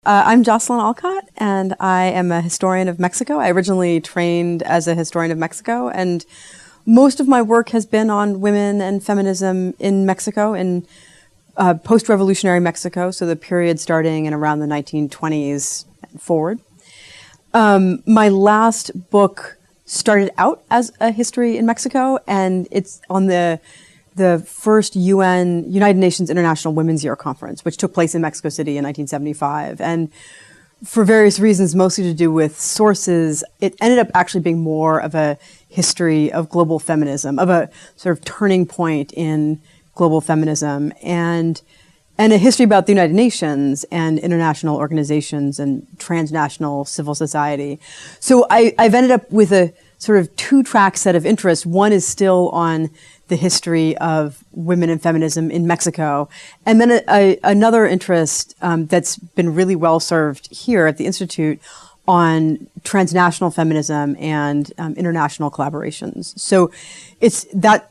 I'm Jocelyn Olcott, and I am a historian of Mexico. I originally trained as a historian of Mexico, and most of my work has been on women and feminism in Mexico, in post-revolutionary Mexico, so the period starting in around the 1920s forward. My last book started out as a history in Mexico, and it's on the first United Nations International Women's Year Conference, which took place in Mexico City in 1975. And for various reasons, mostly to do with sources, it ended up actually being more of a history of global feminism, of a sort of turning point in global feminism, and a history about the United Nations and international organizations and transnational civil society. So I've ended up with a sort of two-track set of interests. One is still on the history of women and feminism in Mexico, and then another interest that's been really well served here at the Institute on transnational feminism and international collaborations. So it's that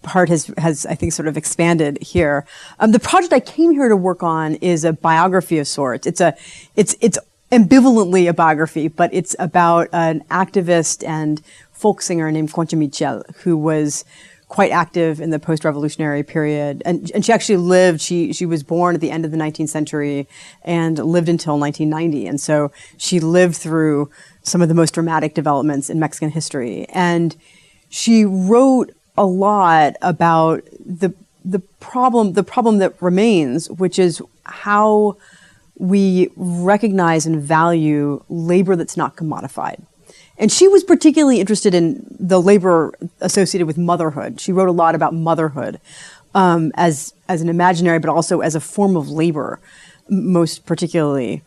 part has I think sort of expanded here. The project I came here to work on is a biography of sorts. It's ambivalently a biography, but it's about an activist and folk singer named Concha Michel, who was quite active in the post-revolutionary period. And she actually lived, she was born at the end of the 19th century and lived until 1990. And so she lived through some of the most dramatic developments in Mexican history. And she wrote a lot about the problem that remains, which is how we recognize and value labor that's not commodified. And she was particularly interested in the labor associated with motherhood. She wrote a lot about motherhood as an imaginary, but also as a form of labor, most particularly.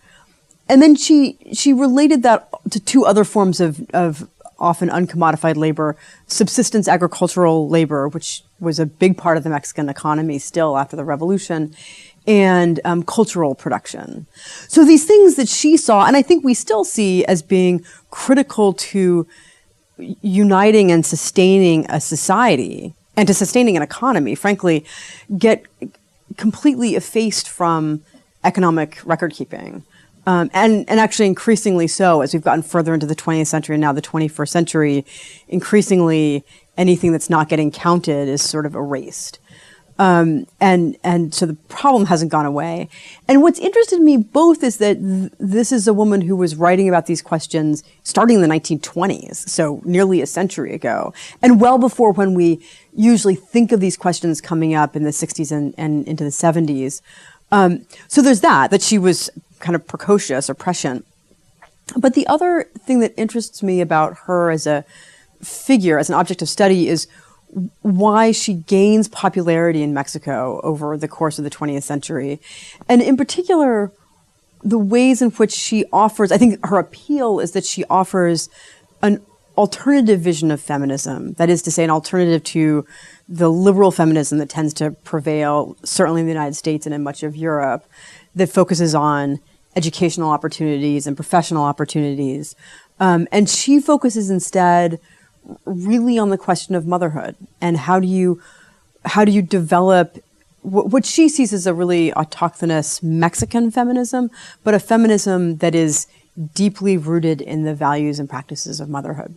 And then she related that to two other forms of often uncommodified labor: subsistence agricultural labor, which was a big part of the Mexican economy still after the revolution, and cultural production. So these things that she saw, and I think we still see as being critical to uniting and sustaining a society and to sustaining an economy, frankly, get completely effaced from economic record keeping. And actually increasingly so as we've gotten further into the 20th century and now the 21st century, increasingly anything that's not getting counted is sort of erased. And so the problem hasn't gone away. And what's interested me both is that this is a woman who was writing about these questions starting in the 1920s, so nearly a century ago, and well before when we usually think of these questions coming up in the 60s and into the 70s. So there's that she was kind of precocious or prescient. But the other thing that interests me about her as a figure, as an object of study, is why she gains popularity in Mexico over the course of the 20th century. And in particular, the ways in which she offers, I think her appeal is that she offers an alternative vision of feminism. That is to say, an alternative to the liberal feminism that tends to prevail, certainly in the United States and in much of Europe, that focuses on educational opportunities and professional opportunities. And she focuses instead really on the question of motherhood and how do you develop what she sees as a really autochthonous Mexican feminism, but a feminism that is deeply rooted in the values and practices of motherhood.